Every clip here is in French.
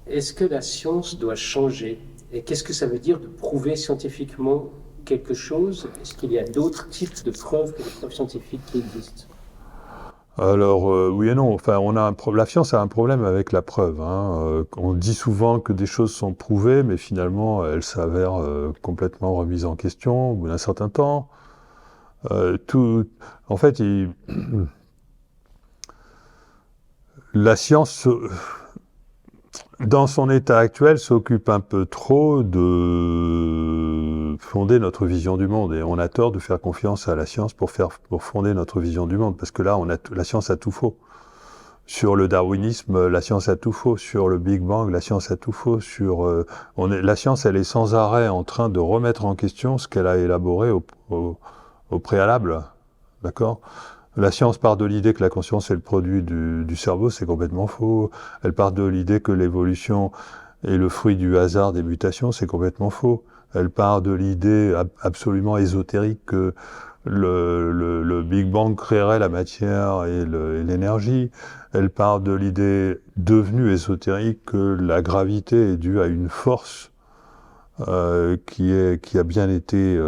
Est-ce que la science doit changer? Et qu'est-ce que ça veut dire de prouver scientifiquement quelque chose? Est-ce qu'il y a d'autres types de preuves que les preuves scientifiques qui existent? Alors, oui et non. Enfin, la science a un problème avec la preuve, hein. On dit souvent que des choses sont prouvées, mais finalement, elles s'avèrent complètement remises en question au bout d'un certain temps. Tout, en fait, la science, dans son état actuel, s'occupe un peu trop de fonder notre vision du monde. Et on a tort de faire confiance à la science pour fonder notre vision du monde, parce que là, la science a tout faux. Sur le darwinisme, la science a tout faux. Sur le Big Bang, la science a tout faux. La science, elle est sans arrêt en train de remettre en question ce qu'elle a élaboré au préalable. D'accord ? La science part de l'idée que la conscience est le produit du cerveau, c'est complètement faux. Elle part de l'idée que l'évolution est le fruit du hasard des mutations, c'est complètement faux. Elle part de l'idée absolument ésotérique que le Big Bang créerait la matière et l'énergie. Elle part de l'idée devenue ésotérique que la gravité est due à une force qui a bien été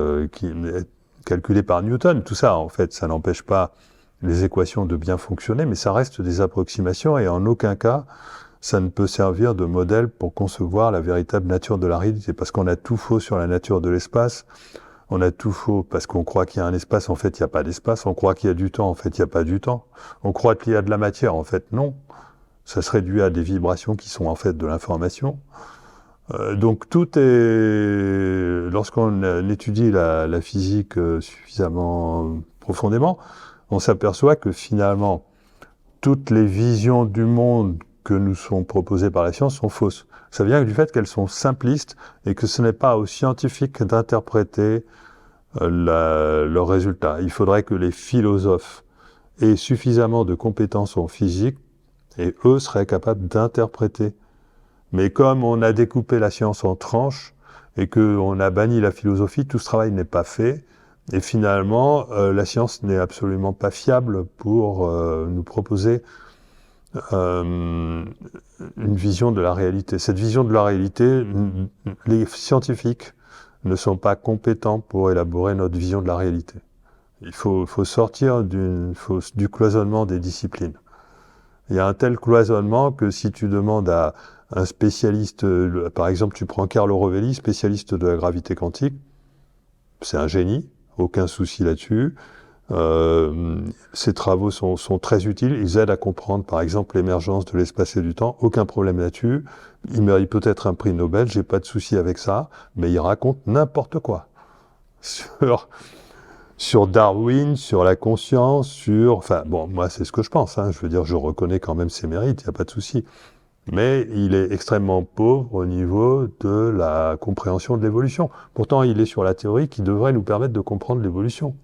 calculée par Newton. Tout ça, en fait, ça n'empêche pas les équations de bien fonctionner, mais ça reste des approximations et en aucun cas, ça ne peut servir de modèle pour concevoir la véritable nature de la réalité, parce qu'on a tout faux sur la nature de l'espace. On a tout faux parce qu'on croit qu'il y a un espace, en fait, il n'y a pas d'espace. On croit qu'il y a du temps, en fait, il n'y a pas du temps. On croit qu'il y a de la matière, en fait, non. Ça serait dû à des vibrations qui sont, en fait, de l'information. Donc, lorsqu'on étudie la physique suffisamment profondément, on s'aperçoit que finalement, toutes les visions du monde que nous sont proposées par la science sont fausses. Ça vient du fait qu'elles sont simplistes et que ce n'est pas aux scientifiques d'interpréter leurs résultats. Il faudrait que les philosophes aient suffisamment de compétences en physique et eux seraient capables d'interpréter. Mais comme on a découpé la science en tranches et qu'on a banni la philosophie, tout ce travail n'est pas fait. Et finalement, la science n'est absolument pas fiable pour nous proposer une vision de la réalité. Cette vision de la réalité, les scientifiques ne sont pas compétents pour élaborer notre vision de la réalité. Il faut sortir du cloisonnement des disciplines. Il y a un tel cloisonnement que si tu demandes à un spécialiste, par exemple tu prends Carlo Rovelli, spécialiste de la gravité quantique, c'est un génie, aucun souci là-dessus. Ces travaux sont très utiles, ils aident à comprendre par exemple l'émergence de l'espace et du temps, aucun problème là-dessus. Il mérite peut-être un prix Nobel, j'ai pas de souci avec ça, mais il raconte n'importe quoi. Sur Darwin, sur la conscience, enfin bon, moi c'est ce que je pense, hein. Je veux dire, je reconnais quand même ses mérites, il n'y a pas de souci. Mais il est extrêmement pauvre au niveau de la compréhension de l'évolution. Pourtant, il est sur la théorie qui devrait nous permettre de comprendre l'évolution.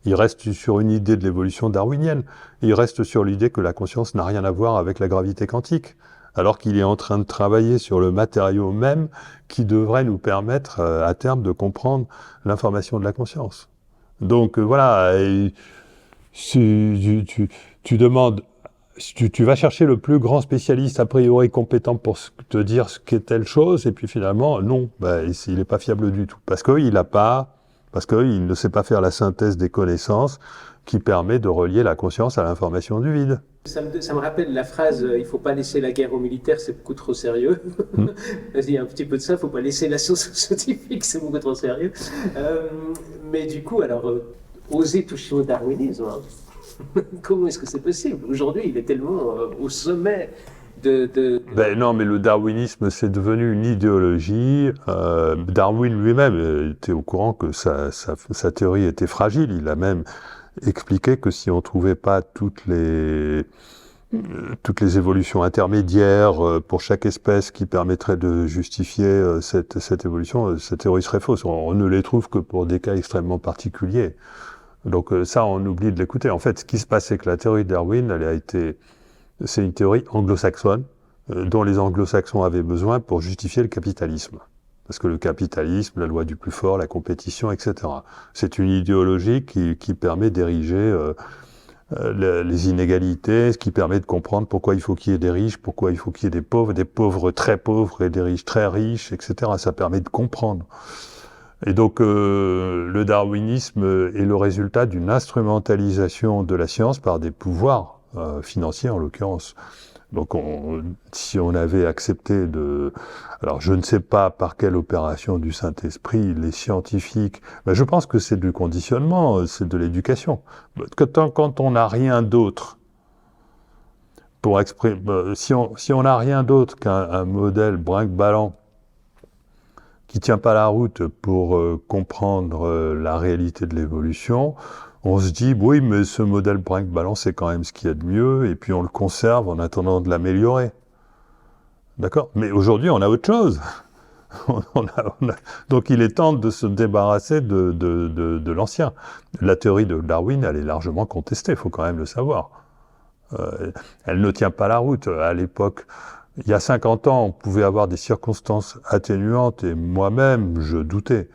Il reste sur une idée de l'évolution darwinienne. Il reste sur l'idée que la conscience n'a rien à voir avec la gravité quantique, alors qu'il est en train de travailler sur le matériau même qui devrait nous permettre à terme de comprendre l'information de la conscience. Donc voilà, tu demandes, tu vas chercher le plus grand spécialiste a priori compétent pour te dire ce qu'est telle chose, et puis finalement, non, il n'est pas fiable du tout. Parce qu'il ne sait pas faire la synthèse des connaissances qui permet de relier la conscience à l'information du vide. Ça me rappelle la phrase « il ne faut pas laisser la guerre aux militaires, c'est beaucoup trop sérieux ». Il y a un petit peu de ça, il ne faut pas laisser la science scientifique, c'est beaucoup trop sérieux. Mais du coup, alors, oser toucher au darwinisme, hein. Comment est-ce que c'est possible? Aujourd'hui, il est tellement au sommet non, mais le darwinisme, c'est devenu une idéologie. Darwin lui-même était au courant que sa théorie était fragile. Il a même expliqué que si on ne trouvait pas toutes les évolutions intermédiaires pour chaque espèce qui permettraient de justifier cette évolution, cette théorie serait fausse. On ne les trouve que pour des cas extrêmement particuliers. Donc ça, on oublie de l'écouter. En fait, ce qui se passe, c'est que la théorie de Darwin, c'est une théorie anglo-saxonne dont les anglo-saxons avaient besoin pour justifier le capitalisme. Parce que le capitalisme, la loi du plus fort, la compétition, etc. C'est une idéologie qui permet d'ériger les inégalités, ce qui permet de comprendre pourquoi il faut qu'il y ait des riches, pourquoi il faut qu'il y ait des pauvres très pauvres et des riches très riches, etc. Ça permet de comprendre. Et donc le darwinisme est le résultat d'une instrumentalisation de la science par des pouvoirs financiers en l'occurrence. Donc si on avait accepté de... Alors je ne sais pas par quelle opération du Saint-Esprit, les scientifiques... Ben, je pense que c'est du conditionnement, c'est de l'éducation. Quand on n'a rien d'autre pour exprimer... Si on n'a rien d'autre qu'un modèle brinque-ballant qui tient pas la route pour comprendre la réalité de l'évolution, on se dit, oui, mais ce modèle brinque-ballant, c'est quand même ce qu'il y a de mieux, et puis on le conserve en attendant de l'améliorer. D'accord ? Mais aujourd'hui, on a autre chose. Donc il est temps de se débarrasser de l'ancien. La théorie de Darwin, elle est largement contestée, il faut quand même le savoir. Elle ne tient pas la route. À l'époque, il y a 50 ans, on pouvait avoir des circonstances atténuantes, et moi-même, je doutais.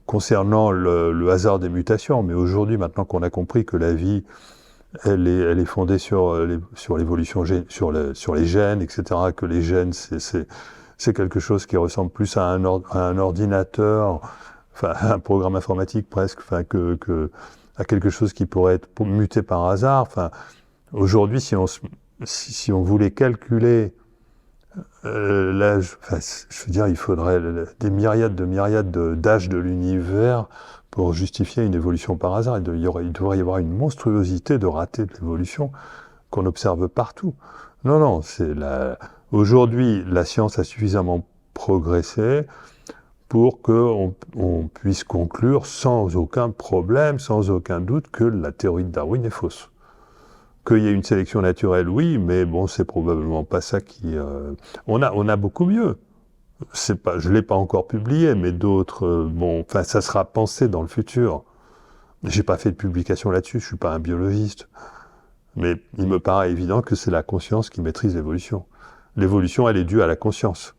Concernant le hasard des mutations, mais aujourd'hui, maintenant qu'on a compris que la vie, elle est fondée sur l'évolution, sur les gènes, etc., que les gènes, c'est quelque chose qui ressemble plus à un ordinateur, enfin, à un programme informatique presque, enfin, à quelque chose qui pourrait être muté par hasard. Enfin, aujourd'hui, si on voulait calculer l'âge, enfin, je veux dire, il faudrait des myriades d'âges de l'univers pour justifier une évolution par hasard. Il devrait y avoir une monstruosité de ratés de l'évolution qu'on observe partout. Non, aujourd'hui, la science a suffisamment progressé pour qu'on puisse conclure sans aucun problème, sans aucun doute, que la théorie de Darwin est fausse. Qu'il y ait une sélection naturelle, oui, mais bon, c'est probablement pas ça qui... On a beaucoup mieux. Je l'ai pas encore publié, mais d'autres... ça sera pensé dans le futur. J'ai pas fait de publication là-dessus, je suis pas un biologiste. Mais il me paraît évident que c'est la conscience qui maîtrise l'évolution. L'évolution, elle est due à la conscience.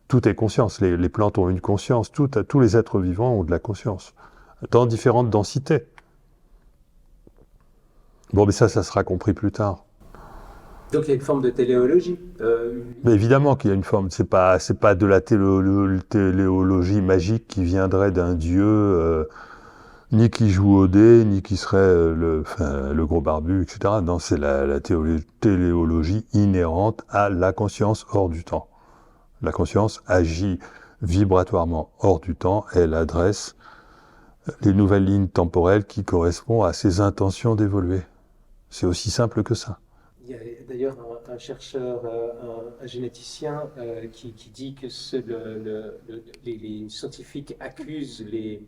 Tout est conscience. Les plantes ont une conscience. Tous les êtres vivants ont de la conscience. Dans différentes densités. Bon, mais ça sera compris plus tard. Donc il y a une forme de téléologie. Mais évidemment qu'il y a une forme. C'est pas de la téléologie magique qui viendrait d'un dieu, ni qui joue au dé, ni qui serait le gros barbu, etc. Non, c'est la téléologie inhérente à la conscience hors du temps. La conscience agit vibratoirement hors du temps. Elle adresse les nouvelles lignes temporelles qui correspondent à ses intentions d'évoluer. C'est aussi simple que ça. Il y a d'ailleurs un chercheur, un généticien qui dit que les scientifiques accusent les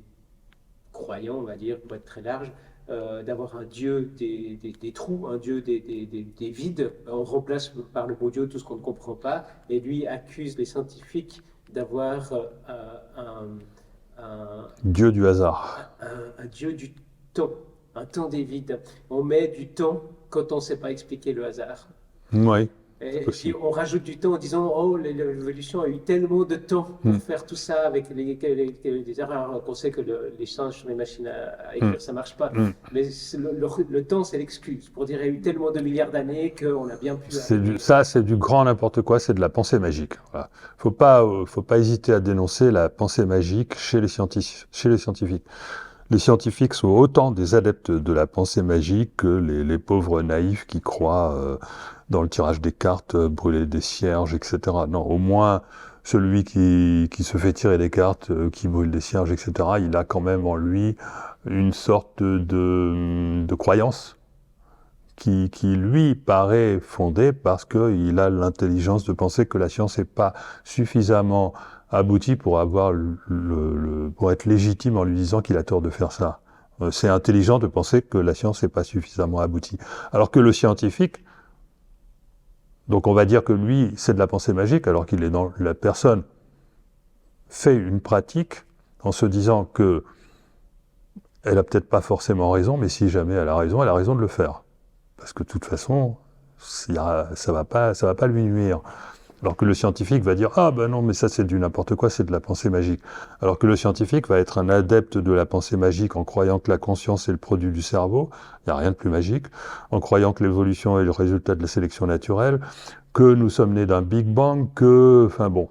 croyants, on va dire, pour être très large, d'avoir un dieu des trous, un dieu des vides. On remplace par le beau Dieu tout ce qu'on ne comprend pas, et lui accuse les scientifiques d'avoir un dieu du hasard. Un dieu du temps. Un temps des vides. On met du temps quand on ne sait pas expliquer le hasard. Oui. Et puis on rajoute du temps en disant oh, l'évolution a eu tellement de temps pour faire tout ça avec les erreurs qu'on sait que les singes sur les machines à écrire, ça ne marche pas. Mais le temps, c'est l'excuse pour dire il y a eu tellement de milliards d'années qu'on a bien pu... C'est du grand n'importe quoi, c'est de la pensée magique. Voilà. Faut pas hésiter à dénoncer la pensée magique chez les scientifiques. Les scientifiques sont autant des adeptes de la pensée magique que les pauvres naïfs qui croient dans le tirage des cartes, brûler des cierges, etc. Non, au moins celui qui se fait tirer des cartes, qui brûle des cierges, etc., il a quand même en lui une sorte de croyance qui lui paraît fondée parce qu'il a l'intelligence de penser que la science n'est pas suffisamment abouti pour pour être légitime en lui disant qu'il a tort de faire ça. C'est intelligent de penser que la science n'est pas suffisamment aboutie. Alors que le scientifique, donc on va dire que lui, c'est de la pensée magique, alors qu'il est dans la personne fait une pratique en se disant que elle a peut-être pas forcément raison, mais si jamais elle a raison de le faire. Parce que de toute façon, ça va pas lui nuire. Alors que le scientifique va dire « Ah ben non, mais ça c'est du n'importe quoi, c'est de la pensée magique ». Alors que le scientifique va être un adepte de la pensée magique en croyant que la conscience est le produit du cerveau, il n'y a rien de plus magique, en croyant que l'évolution est le résultat de la sélection naturelle, que nous sommes nés d'un Big Bang, enfin bon,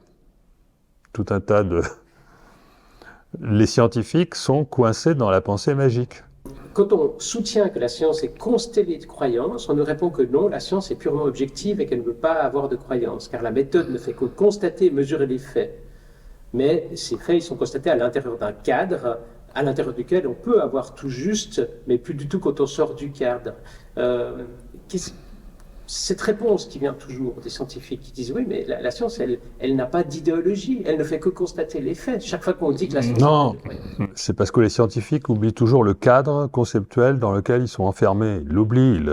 tout un tas de... Les scientifiques sont coincés dans la pensée magique. Quand on soutient que la science est constellée de croyances, on nous répond que non, la science est purement objective et qu'elle ne veut pas avoir de croyances, car la méthode ne fait que constater et mesurer les faits. Mais ces faits, ils sont constatés à l'intérieur d'un cadre, à l'intérieur duquel on peut avoir tout juste, mais plus du tout quand on sort du cadre. Cette réponse qui vient toujours des scientifiques qui disent oui, mais la science, elle n'a pas d'idéologie, elle ne fait que constater les faits. Chaque fois qu'on dit que la science... Non, c'est parce que les scientifiques oublient toujours le cadre conceptuel dans lequel ils sont enfermés. Ils l'oublient.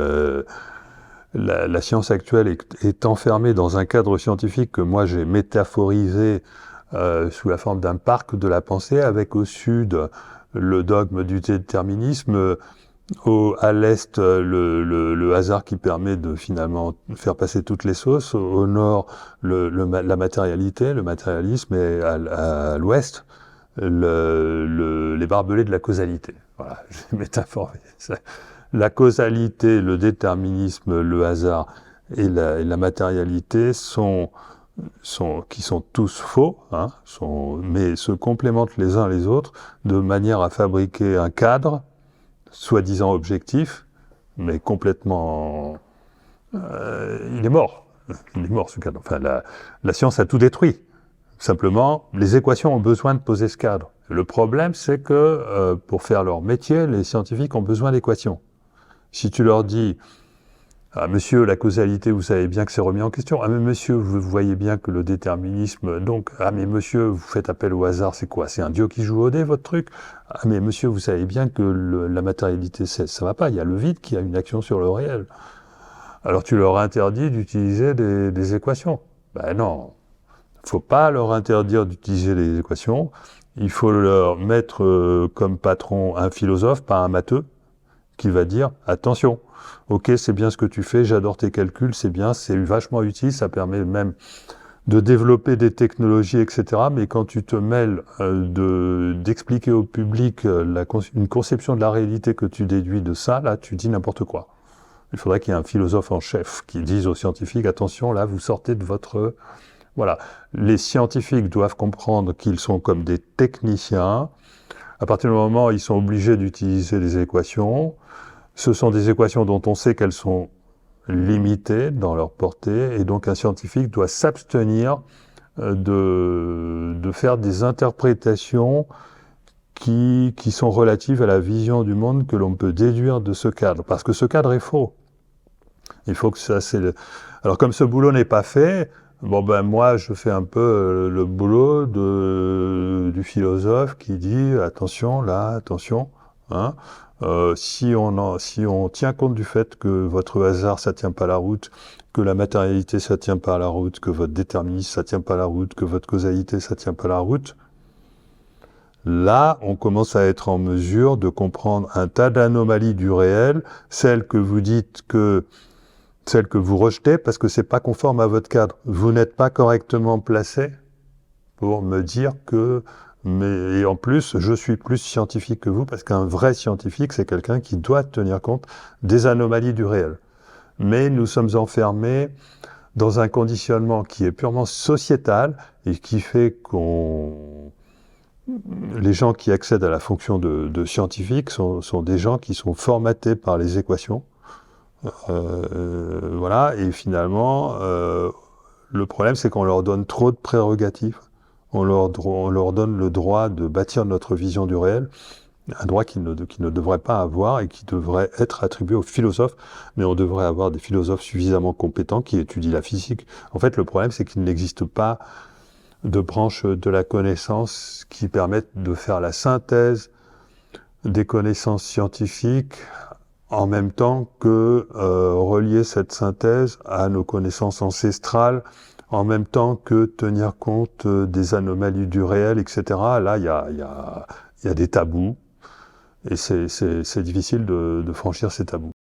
La science actuelle est enfermée dans un cadre scientifique que moi j'ai métaphorisé sous la forme d'un parc de la pensée, avec au sud le dogme du déterminisme, à l'est le hasard qui permet de finalement faire passer toutes les sauces, au nord la matérialité, le matérialisme, et à l'ouest les barbelés de la causalité. Voilà, j'ai métaphorisé ça. La causalité, le déterminisme, le hasard et la matérialité qui sont tous faux, hein, mais se complémentent les uns les autres de manière à fabriquer un cadre soi-disant objectif, mais complètement... il est mort. Il est mort, ce cadre. Enfin, la science a tout détruit. Simplement, les équations ont besoin de poser ce cadre. Le problème, c'est que pour faire leur métier, les scientifiques ont besoin d'équations. Si tu leur dis « Ah, monsieur, la causalité, vous savez bien que c'est remis en question. Ah, mais monsieur, vous voyez bien que le déterminisme... Donc, ah, mais monsieur, vous faites appel au hasard, c'est quoi? C'est un dieu qui joue au dé, votre truc? Ah, mais monsieur, vous savez bien que la matérialité, ça va pas. Il y a le vide qui a une action sur le réel. » Alors, tu leur interdis d'utiliser des équations. Ben non. Il ne faut pas leur interdire d'utiliser les équations. Il faut leur mettre comme patron un philosophe, pas un matheux, qui va dire « Attention, ok, c'est bien ce que tu fais, j'adore tes calculs, c'est bien, c'est vachement utile, ça permet même de développer des technologies, etc. Mais quand tu te mêles d'expliquer au public une conception de la réalité que tu déduis de ça, là, tu dis n'importe quoi. » Il faudrait qu'il y ait un philosophe en chef qui dise aux scientifiques « Attention, là, vous sortez de votre... » Voilà. Les scientifiques doivent comprendre qu'ils sont comme des techniciens. À partir du moment où ils sont obligés d'utiliser des équations, ce sont des équations dont on sait qu'elles sont limitées dans leur portée, et donc un scientifique doit s'abstenir de faire des interprétations qui sont relatives à la vision du monde que l'on peut déduire de ce cadre, parce que ce cadre est faux. Il faut que ça... Alors comme ce boulot n'est pas fait, bon ben moi je fais un peu le boulot du philosophe qui dit attention là, attention, hein, si on tient compte du fait que votre hasard ça tient pas la route, que la matérialité ça tient pas la route, que votre déterminisme ça tient pas la route, que votre causalité ça tient pas la route, là on commence à être en mesure de comprendre un tas d'anomalies du réel, celles que vous dites celle que vous rejetez parce que c'est pas conforme à votre cadre. Vous n'êtes pas correctement placé pour me dire que... Et en plus, je suis plus scientifique que vous, parce qu'un vrai scientifique, c'est quelqu'un qui doit tenir compte des anomalies du réel. Mais nous sommes enfermés dans un conditionnement qui est purement sociétal et qui fait les gens qui accèdent à la fonction de scientifique sont des gens qui sont formatés par les équations. Voilà, et finalement, le problème, c'est qu'on leur donne trop de prérogatives. On leur donne le droit de bâtir notre vision du réel, un droit qu'ils ne devraient pas avoir et qui devrait être attribué aux philosophes, mais on devrait avoir des philosophes suffisamment compétents qui étudient la physique. En fait, le problème, c'est qu'il n'existe pas de branche de la connaissance qui permettent de faire la synthèse des connaissances scientifiques en même temps que relier cette synthèse à nos connaissances ancestrales, en même temps que tenir compte des anomalies du réel, etc. Là, il y a des tabous, et c'est difficile de franchir ces tabous.